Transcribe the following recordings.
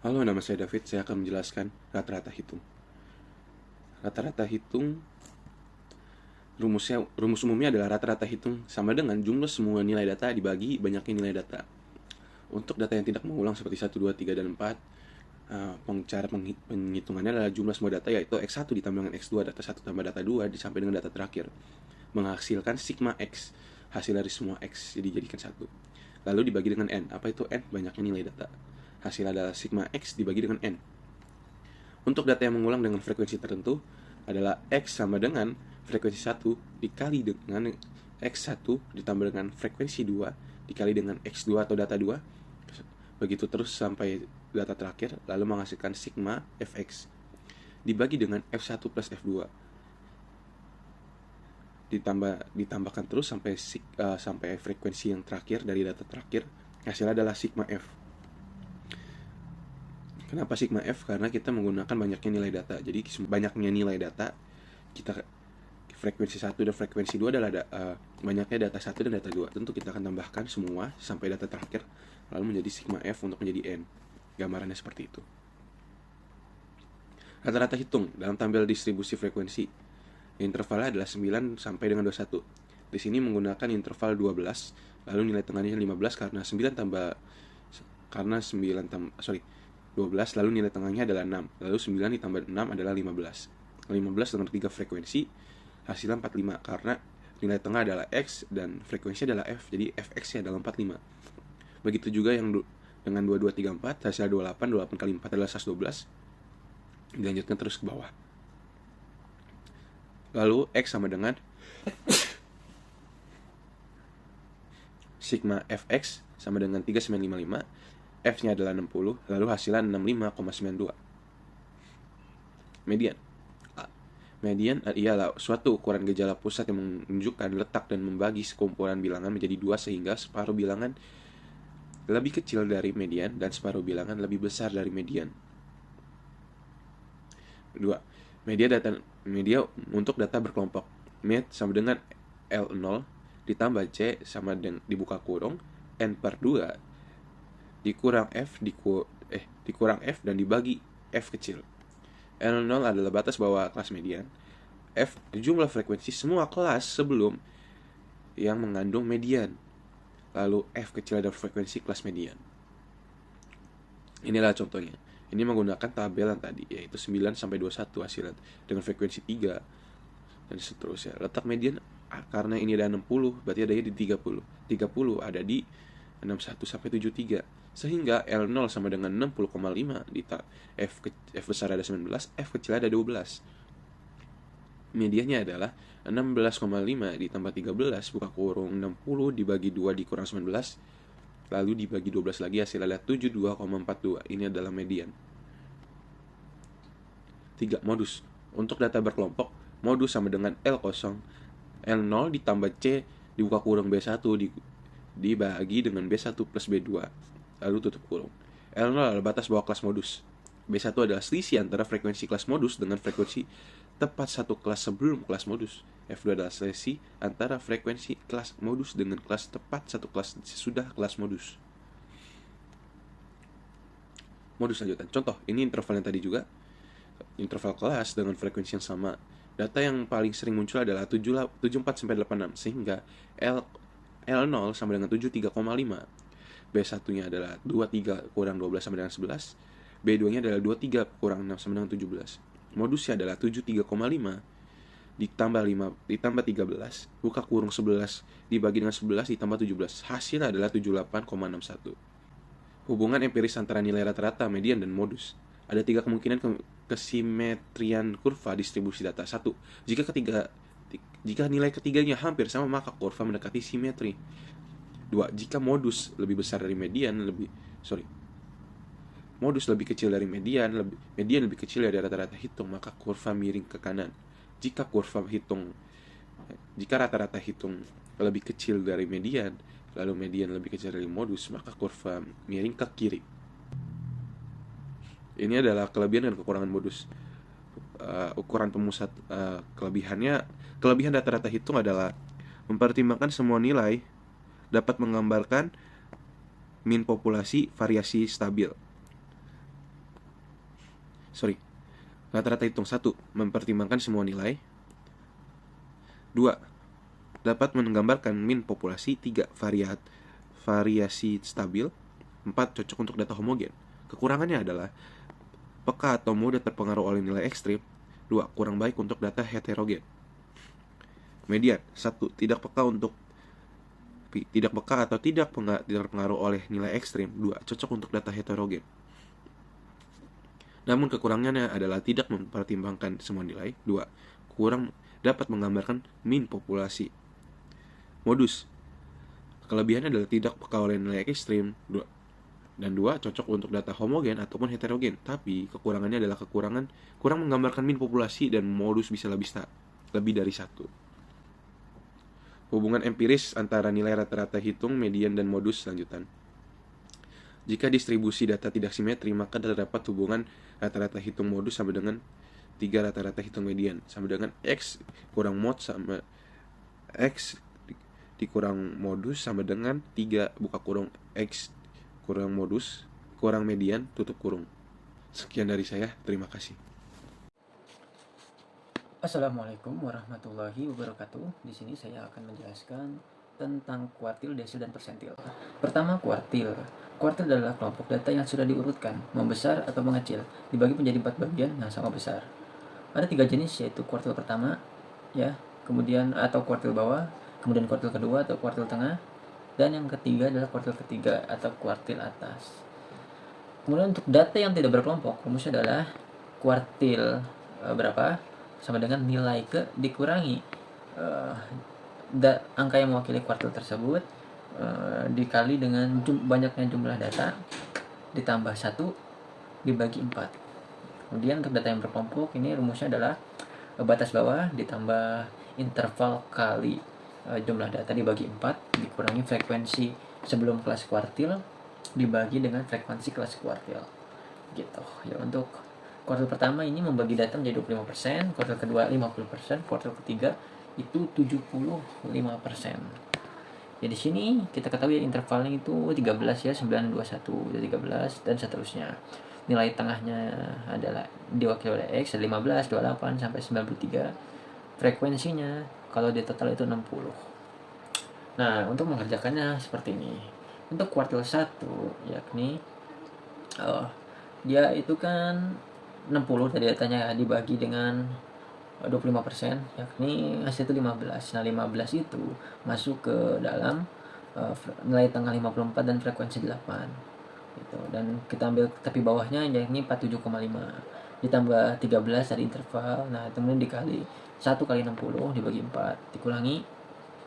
Halo, nama saya David. Saya akan menjelaskan rata-rata hitung. Rata-rata hitung, rumus umumnya adalah rata-rata hitung sama dengan jumlah semua nilai data dibagi banyaknya nilai data. Untuk data yang tidak mengulang seperti 1, 2, 3, dan 4, cara penghitungannya adalah jumlah semua data, yaitu X1 ditambah dengan X2, data 1 tambah data 2, sampai dengan data terakhir, menghasilkan sigma X, hasil dari semua X, jadi jadikan 1. Lalu dibagi dengan N. Apa itu N? Banyaknya nilai data. Hasil adalah sigma X dibagi dengan N. Untuk data yang mengulang dengan frekuensi tertentu adalah X sama dengan frekuensi 1 dikali dengan X1 ditambah dengan frekuensi 2 dikali dengan X2 atau data 2. Begitu terus sampai data terakhir, lalu menghasilkan sigma Fx dibagi dengan F1 plus F2. Ditambahkan terus sampai frekuensi yang terakhir dari data terakhir, hasilnya adalah sigma F. Kenapa sigma F? Karena kita menggunakan banyaknya nilai data. Jadi banyaknya nilai data, kita frekuensi 1 dan frekuensi 2 adalah banyaknya data 1 dan data 2. Tentu kita akan tambahkan semua sampai data terakhir, lalu menjadi sigma F untuk menjadi N. Gambarannya seperti itu. Rata-rata hitung dalam tabel distribusi frekuensi. Intervalnya adalah 9 sampai dengan 21. Di sini menggunakan interval 12, lalu nilai tengahnya 15 karena 12, lalu nilai tengahnya adalah 6. Lalu 9 ditambah 6 adalah 15. 15 dengan 3 frekuensi, hasilnya 45 karena nilai tengah adalah X dan frekuensi adalah F, jadi Fx-nya adalah 45. Begitu juga yang dengan 22, 3, 4, hasilnya 28, 28 kali 4 adalah 112. Dilanjutkan terus ke bawah. Lalu X sama dengan sigma Fx sama dengan 3955, F-nya adalah 60, lalu hasilnya 65,92. Median. Median ialah suatu ukuran gejala pusat yang menunjukkan letak dan membagi sekumpulan bilangan menjadi 2 sehingga separuh bilangan lebih kecil dari median dan separuh bilangan lebih besar dari median. 2. Media untuk data berkelompok. Med sama dengan L0 ditambah C sama dengan dibuka kurung N per 2 dikurang F dan dibagi F kecil. L0 adalah batas bawah kelas median. F jumlah frekuensi semua kelas sebelum yang mengandung median. Lalu F kecil adalah frekuensi kelas median. Inilah contohnya. Ini menggunakan tabel yang tadi, yaitu 9 sampai 21 hasilnya dengan frekuensi 3 dan seterusnya. Letak median karena ini ada 60, berarti adanya di 30. 30 ada di 61 sampai 73. Sehingga L0 sama dengan 60,5 F besar ada 19, F kecil ada 12. Medianya adalah 16,5 ditambah 13 buka kurung 60 dibagi 2 dikurang 19, lalu dibagi 12 lagi, hasilnya adalah 72,42. Ini adalah median. 3. Modus. Untuk data berkelompok, modus sama dengan L0 ditambah C dibuka kurung B1 dibagi dengan B1 plus B2, lalu tutup kurung. L0 adalah batas bawah kelas modus. B1 adalah selisih antara frekuensi kelas modus dengan frekuensi tepat satu kelas sebelum kelas modus. F2 adalah selisih antara frekuensi kelas modus dengan kelas tepat satu kelas sesudah kelas modus. Modus lanjutan. Contoh, ini interval yang tadi juga. Interval kelas dengan frekuensi yang sama. Data yang paling sering muncul adalah 74 sampai 86, sehingga L0 sama dengan 73,5. B1-nya adalah 23 kurang 12 sama dengan 11. B2-nya adalah 23 kurang 6 sama dengan 17. Modusnya adalah 73,5 ditambah 13 buka kurung 11 dibagi dengan 11 ditambah 17. Hasilnya adalah 78,61. Hubungan empiris antara nilai rata-rata, median, dan modus. Ada 3 kemungkinan kesimetrian kurva distribusi data. 1. Jika nilai ketiganya hampir sama, maka kurva mendekati simetri. 2. Jika modus lebih besar dari modus lebih kecil dari median lebih kecil dari rata-rata hitung, maka kurva miring ke kanan. Jika rata-rata hitung lebih kecil dari median, lalu median lebih kecil dari modus, maka kurva miring ke kiri. Ini adalah kelebihan dan kekurangan modus. Ukuran pemusat, kelebihan rata-rata hitung adalah mempertimbangkan semua nilai, dapat menggambarkan min populasi, variasi stabil. Rata-rata hitung 1. Mempertimbangkan semua nilai. 2. Dapat menggambarkan min populasi. 3. Variasi stabil. 4. Cocok untuk data homogen. Kekurangannya adalah peka atau mudah terpengaruh oleh nilai ekstrim. 2. Kurang baik untuk data heterogen. Median. 1. Tidak peka atau tidak terpengaruh oleh nilai ekstrim. 2. Cocok untuk data heterogen. Namun kekurangannya adalah tidak mempertimbangkan semua nilai. 2. Kurang dapat menggambarkan min populasi. Modus. Kelebihannya adalah tidak peka oleh nilai ekstrim. 2. Dan 2. Cocok untuk data homogen ataupun heterogen. Tapi kekurangannya adalah kurang menggambarkan min populasi, dan modus bisa lebih dari 1. Hubungan empiris antara nilai rata-rata hitung, median, dan modus lanjutan. Jika distribusi data tidak simetri, maka terdapat hubungan rata-rata hitung modus sama dengan 3 rata-rata hitung median, sama dengan X kurang mod sama X dikurang modus sama dengan 3 buka kurung X kurang modus kurang median tutup kurung. Sekian dari saya, terima kasih. Assalamualaikum warahmatullahi wabarakatuh. Di sini saya akan menjelaskan tentang kuartil, desil, dan persentil. Pertama, kuartil. Kuartil adalah kelompok data yang sudah diurutkan, membesar atau mengecil, dibagi menjadi 4 bagian yang sama besar. Ada 3 jenis, yaitu kuartil pertama, kemudian atau kuartil bawah, kemudian kuartil kedua atau kuartil tengah, dan yang ketiga adalah kuartil ketiga atau kuartil atas. Kemudian untuk data yang tidak berkelompok, rumusnya adalah kuartil berapa sama dengan nilai ke dikurangi angka yang mewakili kuartil tersebut dikali dengan banyaknya jumlah data ditambah 1 dibagi 4. Kemudian untuk data yang berkelompok, ini rumusnya adalah batas bawah ditambah interval kali jumlah data dibagi 4 dikurangi frekuensi sebelum kelas kuartil dibagi dengan frekuensi kelas kuartil. Gitu. Ya, untuk kuartil pertama ini membagi data menjadi 25%, kuartil kedua 50%, kuartil ketiga itu 75%. Ya, di sini kita ketahui intervalnya itu 13 ya, 9, 21, 13 dan seterusnya. Nilai tengahnya adalah diwakili oleh X 15, 28 sampai 93. Frekuensinya kalau di total itu 60. Nah, untuk mengerjakannya seperti ini. Untuk kuartil 1 yakni dia itu kan 60 tadi datanya dibagi dengan 25%, yakni hasil itu 15. Nah, 15 itu masuk ke dalam nilai tengah 54 dan frekuensi 8 gitu. Dan kita ambil tepi bawahnya yakni 47,5 ditambah 13 dari interval. Nah, kemudian dikali 1 kali 60 dibagi 4 dikurangi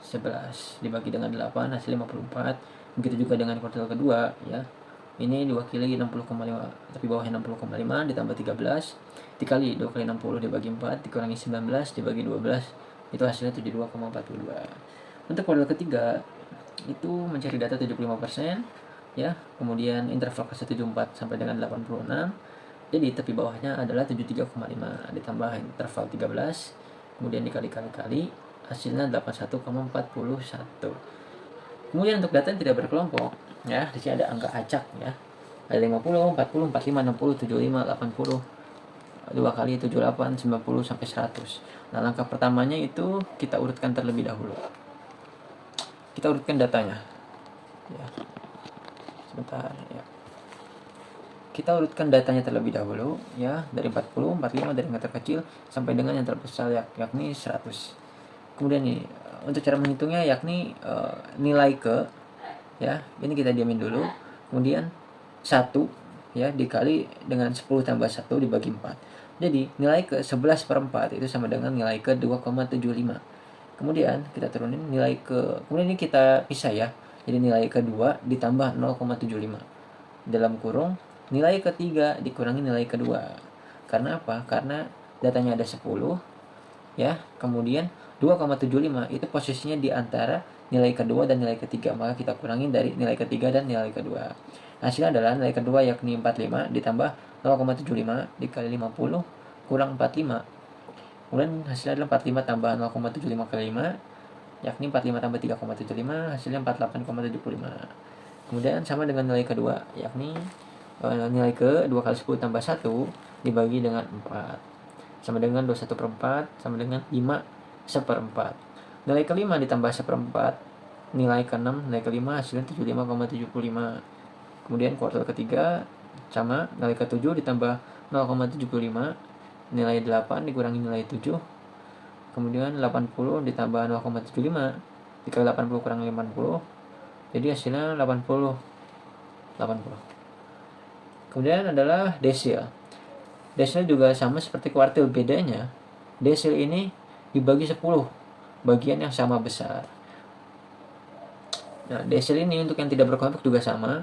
11 dibagi dengan 8 hasil 54. Begitu juga dengan kuartil kedua ya. Ini diwakili 60,5, tapi bawahnya 60,5 ditambah 13 dikali 2 kali 60 dibagi 4 dikurangi 19 dibagi 12, itu hasilnya 72,42. Untuk kuartil ketiga itu mencari data 75% ya, kemudian interval ke 74 sampai dengan 86. Jadi tepi bawahnya adalah 73,5 ditambah interval 13 kemudian dikali-kali hasilnya 81,41. Kemudian untuk data yang tidak berkelompok ya, di sini ada angka acak ya. Ada 50, 40, 45, 60, 75, 80, 2 kali 78, 90 sampai 100. Nah, langkah pertamanya itu kita urutkan terlebih dahulu. Kita urutkan datanya. Ya. Sebentar ya. Kita urutkan datanya terlebih dahulu ya, dari 40, 45 dari yang terkecil sampai dengan yang terbesar yakni 100. Kemudian ini untuk cara menghitungnya yakni nilai ke ya, ini kita diamin dulu. Kemudian 1 ya dikali dengan 10 tambah 1 dibagi 4. Jadi nilai ke 11/4 itu sama dengan nilai ke 2,75. Kemudian kita turunin nilai ke, kemudian ini kita pisah ya. Jadi nilai ke-2 ditambah 0,75 dalam kurung nilai ke-3 dikurangi nilai ke-2. Karena apa? Karena datanya ada 10 ya. Kemudian 2,75 itu posisinya di antara nilai kedua dan nilai ketiga, maka kita kurangi dari nilai ketiga dan nilai kedua. Hasilnya adalah nilai kedua yakni 45 ditambah 0,75 dikali 50 kurang 45. Kemudian hasilnya adalah 45 tambah 0,75 kali 5 yakni 45 tambah 3,75 hasilnya 48,75. Kemudian sama dengan nilai kedua yakni nilai ke 2 kali 10 tambah 1 dibagi dengan 4 sama dengan 21/4 sama dengan 5/4. Nilai ke-5 ditambah 1/4 nilai ke-6, nilai ke-5 hasilnya 75,75. Kemudian kuartil ketiga sama nilai ke-7 ditambah 0,75 nilai 8 dikurangi nilai 7. Kemudian 80 ditambah 0,75 dikali 80 kurang 50, jadi hasilnya 80. Kemudian adalah desil. Desil juga sama seperti kuartil, bedanya desil ini dibagi 10 bagian yang sama besar. Nah, desil ini untuk yang tidak berkelompok juga sama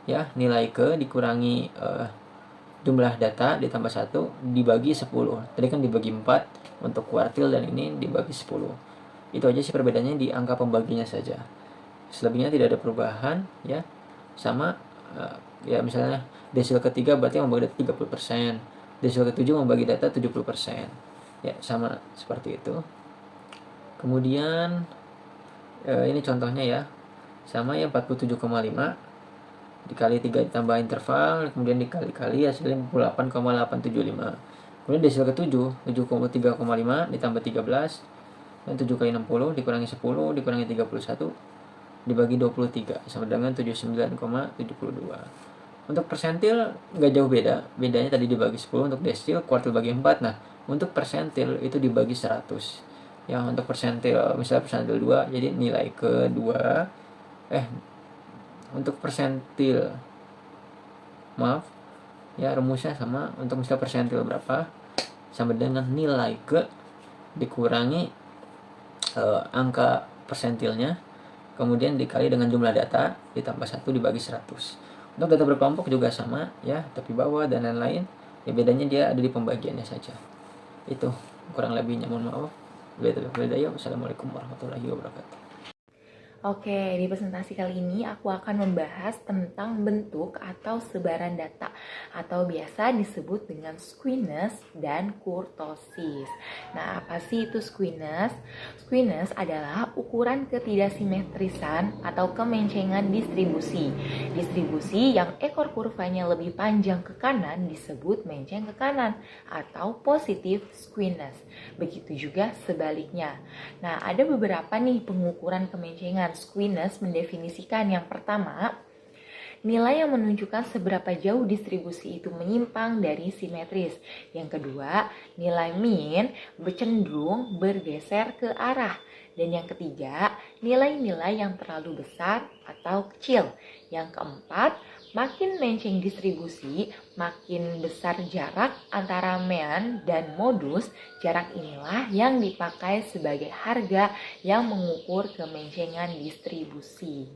ya, nilai ke dikurangi jumlah data ditambah 1 dibagi 10. Tadi kan dibagi 4 untuk kuartil dan ini dibagi 10. Itu aja sih perbedaannya di angka pembaginya saja. Selebihnya tidak ada perubahan ya. Sama ya misalnya desil ketiga berarti membagi data 30%, desil ketujuh membagi data 70%. Ya, sama seperti itu. Kemudian ini contohnya ya. Sama ya 47,5 dikali 3 ditambah interval, kemudian dikali-kali hasilnya 58,875. Kemudian desil ke-7 73,5 ditambah 13 dan 7 kali 60 dikurangi 10 dikurangi 31 dibagi 23 sama dengan 79,72. Untuk persentil nggak jauh beda, bedanya tadi dibagi 10 untuk desil, kuartil bagi 4. Nah, untuk persentil itu dibagi 100. Ya, untuk persentil misalnya persentil 2, jadi nilai ke-2 untuk persentil maaf ya, rumusnya sama. Untuk misalnya persentil berapa sama dengan nilai ke dikurangi angka persentilnya, kemudian dikali dengan jumlah data ditambah 1 dibagi 100. Untuk data berkelompok juga sama ya, tapi bawah dan lain-lain ya, bedanya dia ada di pembagiannya saja. Itu kurang lebihnya, mohon maaf. Wassalamualaikum warahmatullahi wabarakatuh. Oke, di presentasi kali ini aku akan membahas tentang bentuk atau sebaran data atau biasa disebut dengan squeeness dan kurtosis. Nah, apa sih itu squeeness? Squeeness adalah ukuran ketidaksimetrisan atau kemencengan distribusi. Distribusi yang ekor kurvanya lebih panjang ke kanan disebut menceng ke kanan atau positive squeeness. Begitu juga sebaliknya. Nah, ada beberapa nih pengukuran kemencengan. Squeeness mendefinisikan yang pertama, nilai yang menunjukkan seberapa jauh distribusi itu menyimpang dari simetris. Yang kedua, nilai mean cenderung bergeser ke arah. Dan yang ketiga, nilai-nilai yang terlalu besar atau kecil. Yang keempat, makin menceng distribusi, makin besar jarak antara mean dan modus. Jarak inilah yang dipakai sebagai harga yang mengukur kemencengan distribusi.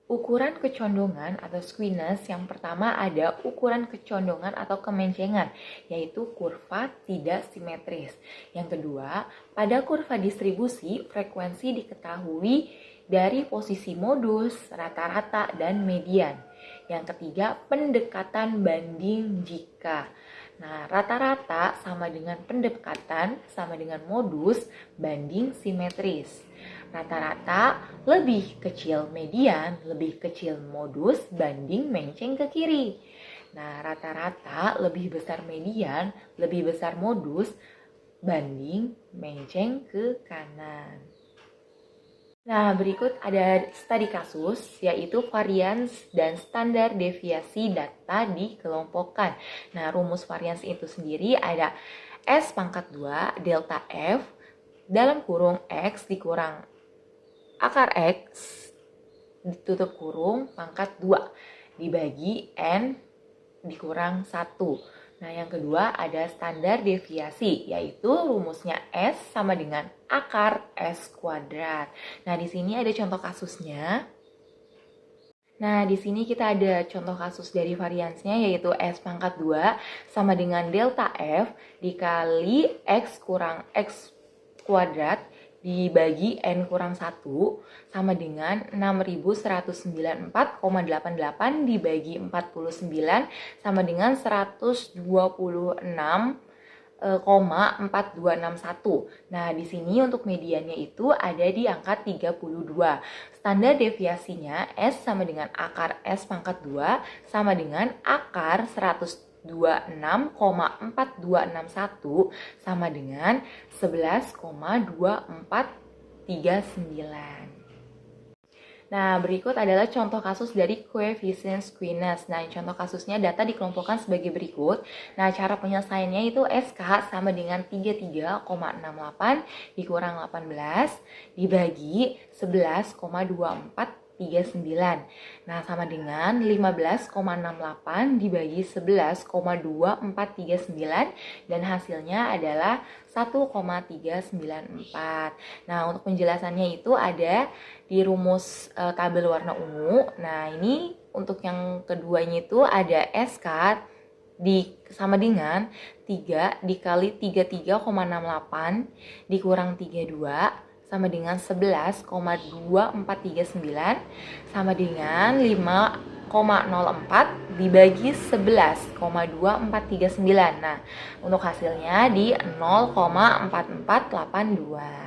Ukuran kecondongan atau squeeness yang pertama ada ukuran kecondongan atau kemencengan, yaitu kurva tidak simetris. Yang kedua, pada kurva distribusi, frekuensi diketahui dari posisi modus, rata-rata, dan median. Yang ketiga, pendekatan banding jika. Nah, rata-rata sama dengan pendekatan, sama dengan modus, banding simetris. Rata-rata lebih kecil median, lebih kecil modus, banding menceng ke kiri. Nah, rata-rata lebih besar median, lebih besar modus, banding menceng ke kanan. Nah, berikut ada studi kasus, yaitu varians dan standar deviasi data dikelompokkan. Nah, rumus varians itu sendiri ada S pangkat 2 delta F dalam kurung X dikurang akar X ditutup kurung pangkat 2 dibagi N dikurang 1. Nah, yang kedua ada standar deviasi, yaitu rumusnya S sama dengan akar S kuadrat. Nah, di sini ada contoh kasusnya. Nah, di sini kita ada contoh kasus dari variansnya, yaitu S pangkat 2 sama dengan delta F dikali X kurang X kuadrat dibagi N kurang 1 sama dengan 6194,88 dibagi 49 sama dengan 126 0,4261. Nah, di sini untuk mediannya itu ada di angka 32. Standar deviasinya S sama dengan akar S pangkat 2 sama dengan akar 126,4261 sama dengan 11,2439. Nah, berikut adalah contoh kasus dari koefisien squeeness. Nah, contoh kasusnya data dikelompokkan sebagai berikut. Nah, cara penyelesaiannya itu SK sama dengan 33,68 dikurang 18 dibagi 11,2439. Nah, sama dengan 15,68 dibagi 11,2439 dan hasilnya adalah 1,394. Nah, untuk penjelasannya itu ada di rumus tabel warna ungu. Nah, ini untuk yang keduanya itu ada SK sama dengan 3 dikali 33,68 dikurang 32 sama dengan 11,2439 sama dengan 5,04 dibagi 11,2439. Nah, untuk hasilnya di 0,4482.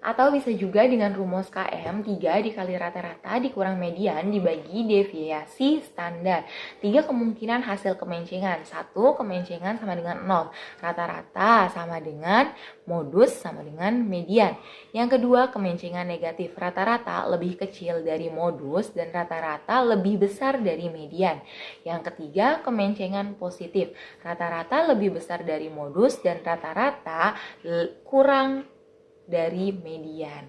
Atau bisa juga dengan rumus KM 3 dikali rata-rata dikurang median dibagi deviasi standar. 3 kemungkinan hasil kemencengan. 1 kemencengan sama dengan 0. Rata-rata sama dengan modus sama dengan median. Yang kedua kemencengan negatif. Rata-rata lebih kecil dari modus dan rata-rata lebih besar dari median. Yang ketiga kemencengan positif. Rata-rata lebih besar dari modus dan rata-rata kurang dari median.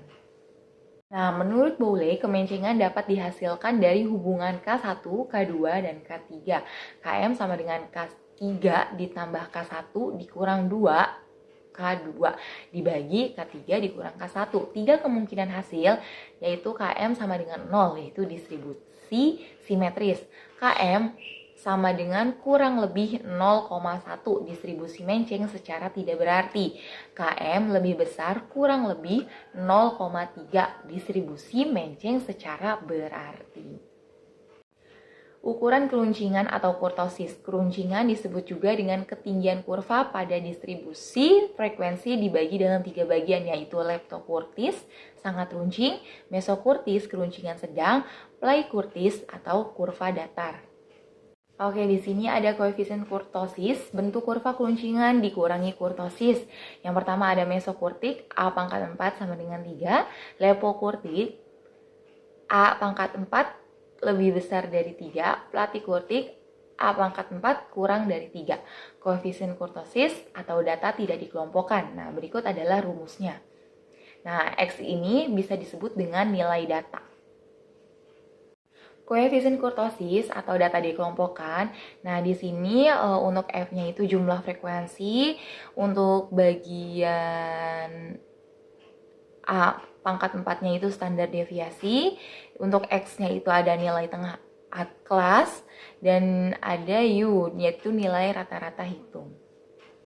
Nah, menurut Boole, kemencengan dapat dihasilkan dari hubungan K1, K2, dan K3. KM sama dengan K3 ditambah K1 dikurang 2, K2 dibagi K3 dikurang K1. 3 kemungkinan hasil yaitu KM sama dengan 0, yaitu distribusi simetris. KM sama dengan kurang lebih 0,1 distribusi menceng secara tidak berarti. KM lebih besar kurang lebih 0,3 distribusi menceng secara berarti. Ukuran keluncingan atau kurtosis. Keluncingan disebut juga dengan ketinggian kurva pada distribusi frekuensi dibagi dalam 3 bagian, yaitu leptokurtis, sangat runcing, mesokurtis, keluncingan sedang, pleikurtis atau kurva datar. Oke, di sini ada koefisien kurtosis, bentuk kurva keluncingan dikurangi kurtosis. Yang pertama ada mesokurtik, A pangkat 4 sama dengan 3. Lepokurtik, A pangkat 4 lebih besar dari 3. Platikurtik, A pangkat 4 kurang dari 3. Koefisien kurtosis atau data tidak dikelompokkan. Nah, berikut adalah rumusnya. Nah, X ini bisa disebut dengan nilai data. Koefisien kurtosis atau data dikelompokkan. Nah, di sini untuk F-nya itu jumlah frekuensi, untuk bagian A pangkat 4-nya itu standar deviasi, untuk X-nya itu ada nilai tengah kelas, dan ada U, yaitu nilai rata-rata hitung.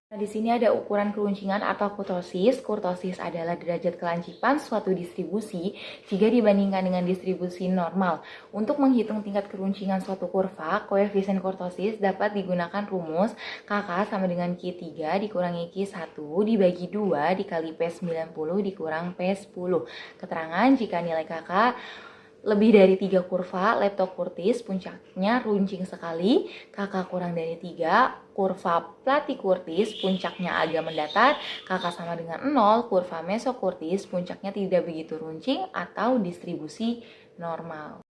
Nah, di sini ada ukuran keluncingan atau kurtosis. Kurtosis adalah derajat kelancipan suatu distribusi jika dibandingkan dengan distribusi normal. Untuk menghitung tingkat keluncingan suatu kurva, koefisien kurtosis dapat digunakan rumus KK sama dengan Q3 dikurangi Q1 dibagi 2 dikali P90 dikurang P10. Keterangan jika nilai KK lebih dari 3 kurva leptokurtis puncaknya runcing sekali, KK kurang dari 3, kurva platikurtis puncaknya agak mendatar, KK sama dengan 0, kurva mesokurtis puncaknya tidak begitu runcing atau distribusi normal.